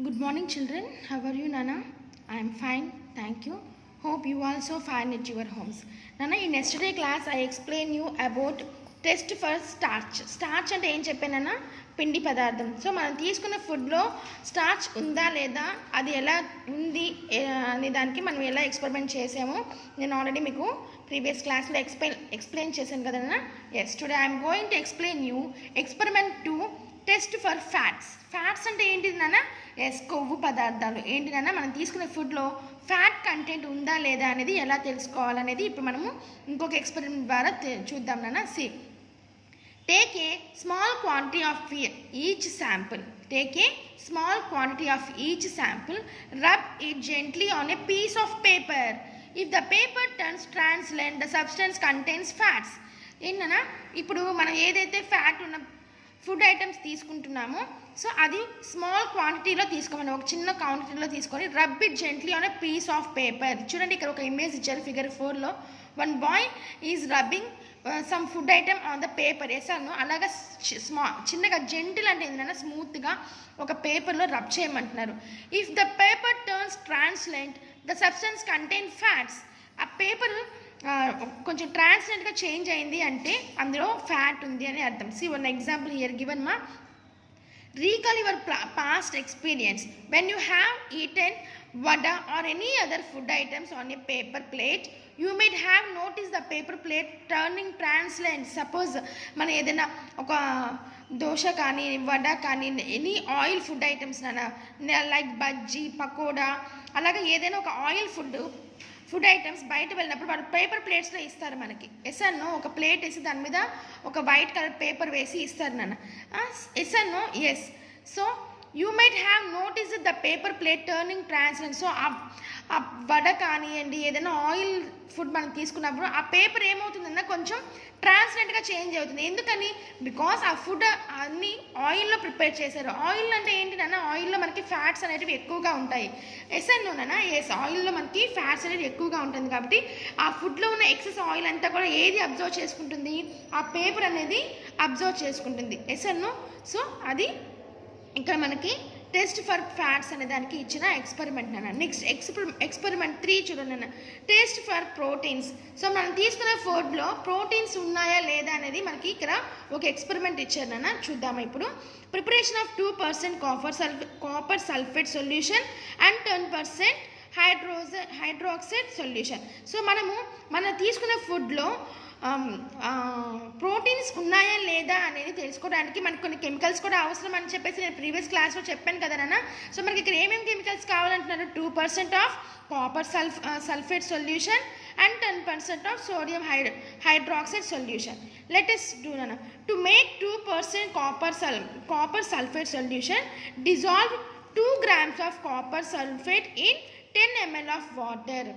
Good morning, children. How are you, Nana? I am fine, thank you. Hope you also fine at your homes. Nana, in yesterday class, I explained you about test for starch. Starch అంటే ఏం చెప్పానన్నా పిండి పదార్థం. So మనం తీసుకున్న ఫుడ్లో starch ఉందా లేదా అది ఎలా ఉంది అనే దానికి మనం ఎలా ఎక్స్పెరిమెంట్ చేసామో నేను ఆల్రెడీ మీకు ప్రీవియస్ క్లాస్లో ఎక్స్ప్లెయిన్ చేశాను కదా. Yes, today I'm going to explain you experiment to test for fats. Fats అంటే ఏంటిది నాన్న? ఎస్, కొవ్వు పదార్థాలు. ఏంటి నాన్న, మనం తీసుకునే ఫుడ్లో ఫ్యాట్ కంటెంట్ ఉందా లేదా అనేది ఎలా తెలుసుకోవాలనేది ఇప్పుడు మనము ఇంకొక ఎక్స్పెరిమెంట్ ద్వారా చూద్దాం నాన్న. See, take a small quantity of each sample. Take a small quantity of each sample, rub it gently on a piece of paper. If the paper turns translucent, the substance contains fats. ఏంటన్నా, ఇప్పుడు మనం ఏదైతే fat ఉన్న food items తీసుకుంటున్నామో so అది small క్వాంటిటీలో తీసుకోమని, ఒక చిన్న క్వాంటిటీలో తీసుకొని rub it gently on a piece of paper. చూడండి, ఇక్కడ ఒక ఇమేజ్ ఇచ్చారు ఫిగర్ 4లో. One boy is rubbing some food item on the paper. వేసాను అలాగా చిన్నగా జెంటిల్ అంటే ఏంటంటే స్మూత్గా ఒక పేపర్లో రబ్ చేయమంటున్నారు. If the paper turns translucent, the substance contain fats. ఆ పేపర్ కొంచెం ట్రాన్స్లెంట్గా చేంజ్ అయింది అంటే అందులో ఫ్యాట్ ఉంది అని అర్థం. See one example here given మా. Recall your past experience when you have eaten vada or any other food items on a paper plate. You might have noticed the paper plate turning translucent. Suppose మనం ఏదైనా ఒక దోశ కానీ వడ కానీ any oil food items like bajji pakoda అలాగే ఏదైనా ఒక oil food items బయట వెళ్ళినప్పుడు వాళ్ళు పేపర్ ప్లేట్స్లో ఇస్తారు మనకి. ఎస్ అన్నో, ఒక ప్లేట్ వేసి దాని మీద ఒక వైట్ కలర్ పేపర్ వేసి ఇస్తారు నాన్న. ఎస్ అన్నో, yes. So you might have notice the paper plate turning translucent. So ఆ వడ కానివ్వండి ఏదైనా ఆయిల్ ఫుడ్ మనం తీసుకున్నప్పుడు ఆ పేపర్ ఏమవుతుందన్నా కొంచెం ట్రాన్స్లెంట్గా చేంజ్ అవుతుంది. ఎందుకని? బికాస్ ఆ ఫుడ్ అన్నీ ఆయిల్లో ప్రిపేర్ చేశారు. ఆయిల్ అంటే ఏంటి నాన్న? ఆయిల్లో మనకి ఫ్యాట్స్ అనేటివి ఎక్కువగా ఉంటాయి. ఎస్ అన్నోనా? ఎస్, ఆయిల్లో మనకి ఫ్యాట్స్ అనేవి ఎక్కువగా ఉంటుంది కాబట్టి ఆ ఫుడ్లో ఉన్న ఎక్సెస్ ఆయిల్ అంతా కూడా ఏది అబ్జర్వ్ చేసుకుంటుంది? ఆ పేపర్ అనేది అబ్జర్వ్ చేసుకుంటుంది. ఎస్ అన్నో. సో అది ఇక్కడ మనకి టెస్ట్ ఫర్ ఫ్యాట్స్ అనే దానికి ఇచ్చిన ఎక్స్పెరిమెంట్ నాన్న. నెక్స్ట్ ఎక్స్పెరిమెంట్ 3 చూడండి నాన్న. Test for proteins. సో మనం తీసుకున్న ఫుడ్లో ప్రోటీన్స్ ఉన్నాయా లేదా అనేది మనకి ఇక్కడ ఒక ఎక్స్పెరిమెంట్ ఇచ్చారు నాన్న. చూద్దామా ఇప్పుడు. Preparation of 2% copper sulphate solution and 10% hydroxide solution. So మనం తీసుకున్న ఫుడ్లో ప్రోటీన్స్ ఉన్నాయా లేదా అనేది తెలుసుకోవడానికి మనకు కొన్ని కెమికల్స్ కూడా అవసరం అని చెప్పేసి నేను ప్రీవియస్ క్లాస్లో చెప్పాను కదా నాన్న. సో మనకి ఇక్కడ ఏమేమి కెమికల్స్ కావాలంటున్నారు? 2% of copper sulphate solution and 10% of sodium hydroxide solution. Let us do నాన్న. To make 2% copper sulphate solution, dissolve 2 grams of copper sulphate in 10 ml of water.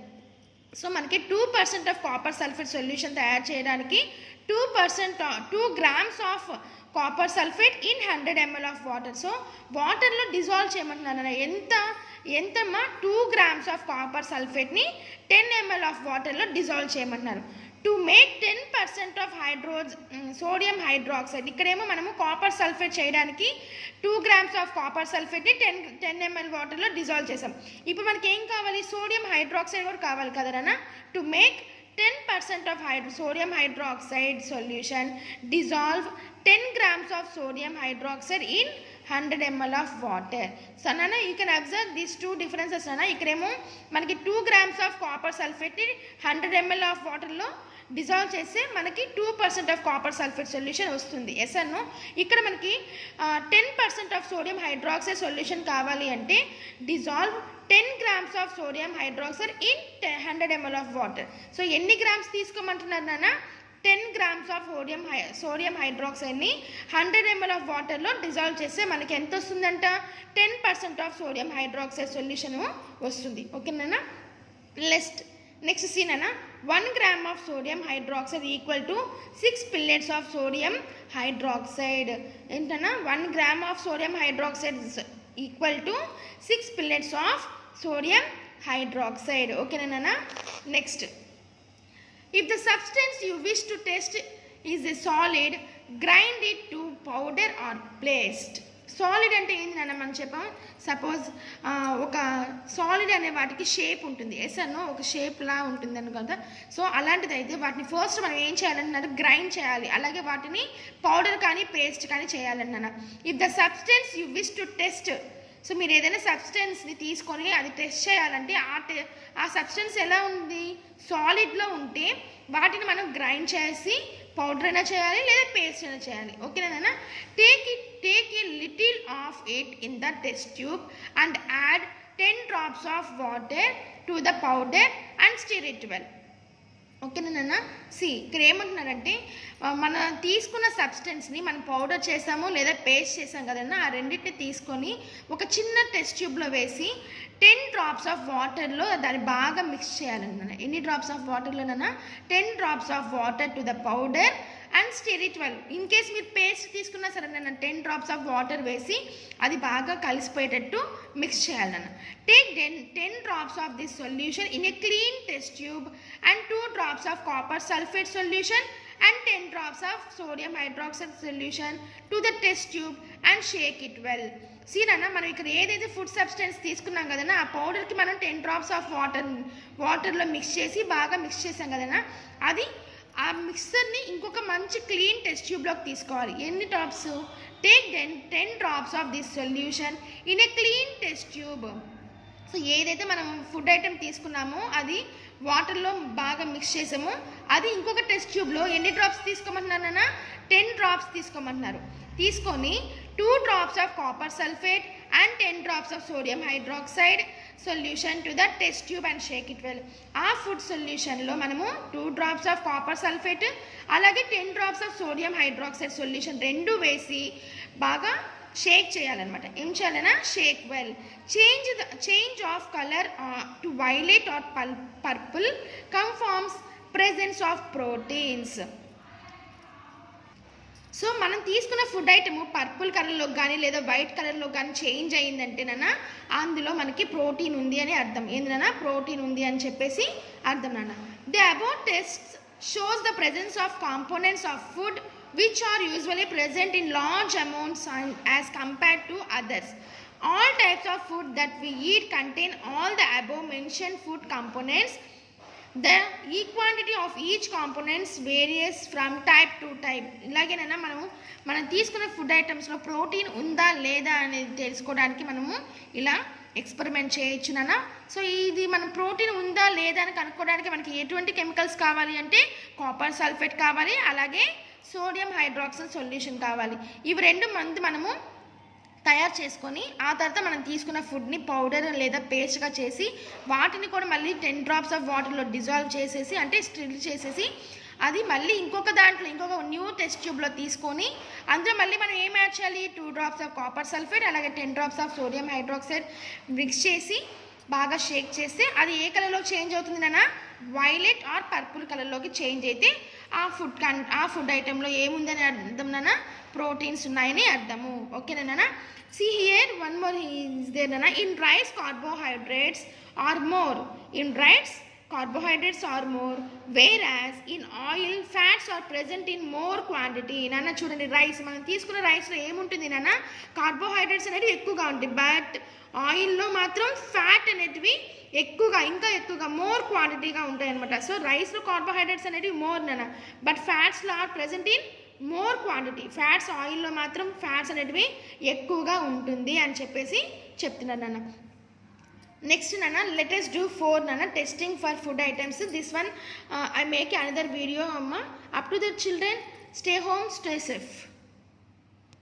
So మనకి 2% ఆఫ్ కాపర్ సల్ఫేట్ సొల్యూషన్ తయారు చేయడానికి 2 grams of copper sulphate in 100 ml of water. So వాటర్లో dissolve చేయమంటున్నారు. ఎంతమ్మా? 2 grams of copper సల్ఫేట్ని 10 ml of వాటర్లో dissolve చేయమంటున్నారు. To make 10% of sodium hydroxide. ఇక్కడేమో మనము కాపర్ సల్ఫేట్ చేయడానికి 2 grams ఆఫ్ కాపర్ సల్ఫేట్ని 10 ml వాటర్లో డిజాల్వ్ చేసాం. ఇప్పుడు మనకి ఏం కావాలి? సోడియం హైడ్రాక్సైడ్ కూడా కావాలి కదా నాన్న. To make 10% of sodium hydroxide solution, dissolve 10 grams of sodium hydroxide in 100 ml of water. So నాన్న, you can observe these 2 differences నాన్న. ఇక్కడేమో మనకి 2 grams ఆఫ్ కాపర్ సల్ఫేట్ని 100 ml ఆఫ్ వాటర్లో డిజాల్వ్ చేస్తే మనకి 2% ఆఫ్ కాపర్ సల్ఫేట్ సొల్యూషన్ వస్తుంది. Yes అన్నో. ఇక్కడ మనకి 10% ఆఫ్ సోడియం హైడ్రాక్సైడ్ సొల్యూషన్ కావాలి అంటే dissolve 10 grams of sodium hydroxide in 100 ml of water. So ఎన్ని గ్రామ్స్ తీసుకోమంటున్నారు నాన్న? 10 grams ఆఫ్ సోడియం హైడ్రాక్సైడ్ని 100 ml ఆఫ్ వాటర్లో డిజాల్వ్ చేస్తే మనకి ఎంత వస్తుందంట? 10% ఆఫ్ సోడియం హైడ్రాక్సైడ్ సొల్యూషన్ వస్తుంది. ఓకేనా? నెక్స్ట్ సీన్ అన్న. 1 gram of sodium hydroxide equal to 6 pellets of sodium hydroxide. ఏంటన్నా? 1 gram of sodium hydroxide equal to 6 pellets of sodium hydroxide. ఓకేనా? Next, if the substance you wish to test is a solid, grind it to powder or paste. Solid అంటే ఏంది నాన్న మనం చెప్పాం. Suppose ఒక solid అనే వాటికి షేప్ ఉంటుంది, ఎస్ అన్నో ఒక షేప్లా ఉంటుంది అని కదా. సో అలాంటిది అయితే వాటిని ఫస్ట్ మనం ఏం చేయాలంటున్నారు, గ్రైండ్ చేయాలి. అలాగే వాటిని పౌడర్ కానీ పేస్ట్ కానీ చేయాలన్నాను. If the substance you wish to test, so మీరు ఏదైనా సబ్స్టెన్స్ని తీసుకొని అది టెస్ట్ చేయాలంటే ఆ సబ్స్టెన్స్ ఎలా ఉంది, సాలిడ్లో ఉంటే వాటిని మనం గ్రైండ్ చేసి పౌడర్ అయినా చేయాలి లేదా పేస్ట్ అయినా చేయాలి. ఓకేనా. Take a little of it in the test tube and add 10 drops of water to the powder and stir it well. ఓకేనా. ఇక్కడ ఏమంటున్నారంటే మన తీసుకున్న సబ్స్టెన్స్ని మనం పౌడర్ చేసాము లేదా పేస్ట్ చేసాం కదన్నా, ఆ రెండింటిని తీసుకొని ఒక చిన్న టెస్ట్ ట్యూబ్లో వేసి 10 drops ఆఫ్ వాటర్లో దాన్ని బాగా మిక్స్ చేయాలన్నా. ఎన్ని డ్రాప్స్ ఆఫ్ వాటర్లోనన్నా 10 drops of water to the powder and stir it well. In case మీరు పేస్ట్ తీసుకున్నా సరే నన్ను 10 drops ఆఫ్ వాటర్ వేసి అది బాగా కలిసిపోయేటట్టు మిక్స్ చేయాలన్న. Take 10 drops of this solution in a clean test tube and 2 drops of copper sulphate solution and 10 drops of sodium hydroxide solution to the test tube and shake it well. సీనా మనం ఇక్కడ ఏదైతే food substance తీసుకున్నాం కదన్నా, ఆ పౌడర్కి మనం 10 drops of వాటర్లో mix చేసి బాగా మిక్స్ చేసాం కదన్నా, అది ఆ మిక్సర్ని ఇంకొక మంచి క్లీన్ టెస్ట్ ట్యూబ్లోకి తీసుకోవాలి. ఎన్ని drops, take 10 drops of this solution in a clean test tube. So ఏదైతే మనం ఫుడ్ ఐటెం తీసుకున్నామో అది వాటర్లో బాగా మిక్స్ చేసాము, అది ఇంకొక టెస్ట్ ట్యూబ్లో ఎన్ని డ్రాప్స్ తీసుకోమంటున్నారన్నా, 10 drops తీసుకోమంటున్నారు. తీసుకొని 2 drops of copper sulphate and 10 drops of sodium hydroxide solution to the test tube and Sheikh it well. ఆ ఫుడ్ సొల్యూషన్లో మనము 2 drops ఆఫ్ కాపర్ సల్ఫేట్ అలాగే 10 drops of sodium hydroxide solution రెండు వేసి బాగా షేక్ చేయాలన్నమాట. ఏం చేయాలన్నా, shake well. Change of colour to violet are purple confirms presence of proteins. So మనం తీసుకున్న ఫుడ్ ఐటమ్ పర్పుల్ కలర్లో కానీ లేదా వైట్ కలర్లో కానీ చేంజ్ అయ్యిందంటేనా అందులో మనకి ప్రోటీన్ ఉంది అని అర్థం. ఏంటన్నా, ప్రోటీన్ ఉంది అని చెప్పేసి అర్థం నాన్న. The about test shows the presence of components of food which are usually present in large amounts as compared to others. All types of food that we eat contain all the above mentioned food components. The quantity of each components varies from type to type. ఇలాగేనన్నా మనం తీసుకున్న food ఐటమ్స్లో protein ఉందా లేదా అనేది తెలుసుకోవడానికి మనము ఇలా experiment చేయొచ్చు నాన్న. సో ఇది మనం ప్రోటీన్ ఉందా లేదా అని కనుక్కోవడానికి మనకి ఎటువంటి కెమికల్స్ కావాలి అంటే కాపర్ సల్ఫేట్ కావాలి, అలాగే సోడియం హైడ్రాక్సైడ్ సొల్యూషన్ కావాలి. ఇవి రెండు మనము తయారు చేసుకొని ఆ తర్వాత మనం తీసుకున్న ఫుడ్ని పౌడర్ లేదా పేస్ట్గా చేసి వాటిని కూడా మళ్ళీ 10 drops ఆఫ్ వాటర్లో డిజాల్వ్ చేసేసి అంటే స్టిల్ చేసేసి అది మళ్ళీ ఇంకొక న్యూ టెస్ట్ ట్యూబ్లో తీసుకొని అందులో మళ్ళీ మనం ఏం యాడ్ చేయాలి, 2 drops ఆఫ్ కాపర్ సల్ఫేట్ అలాగే 10 drops of sodium hydroxide mix చేసి బాగా షేక్ చేస్తే అది ఏ కలర్లో చేంజ్ అవుతుంది నాన్న, వైలెట్ ఆర్ పర్పుల్ కలర్లోకి చేంజ్ అయితే ఆ ఫుడ్ ఐటెంలో ఏముందని అర్థం నాన్న, ప్రోటీన్స్ ఉన్నాయని అర్థము. ఓకేనా నాన్న. See here one more is there nana. In rice carbohydrates are more. In rice carbohydrates are more, whereas in oil fats are present in more quantity. Nana చూడండి, రైస్ మనం తీసుకున్న రైస్లో ఏముంటుంది నాన్న, కార్బోహైడ్రేట్స్ అనేది ఎక్కువగా ఉంటుంది. బట్ ఆయిల్లో మాత్రం ఫ్యాట్ అనేటివి ఇంకా ఎక్కువగా మోర్ క్వాంటిటీగా ఉంటాయి అనమాట. సో రైస్లో కార్బోహైడ్రేట్స్ అనేటివి మోర్ నాన్న, బట్ ఫ్యాట్స్లో are present in more quantity. Fats ఆయిల్లో మాత్రం ఫ్యాట్స్ అనేటివి ఎక్కువగా ఉంటుంది అని చెప్పేసి చెప్తున్నారు నాన్న. నెక్స్ట్ నాన్న, లెట్ us do 4 నాన్న, testing for food items. This one I make another video అమ్మ. Up to the children, stay home, stay safe.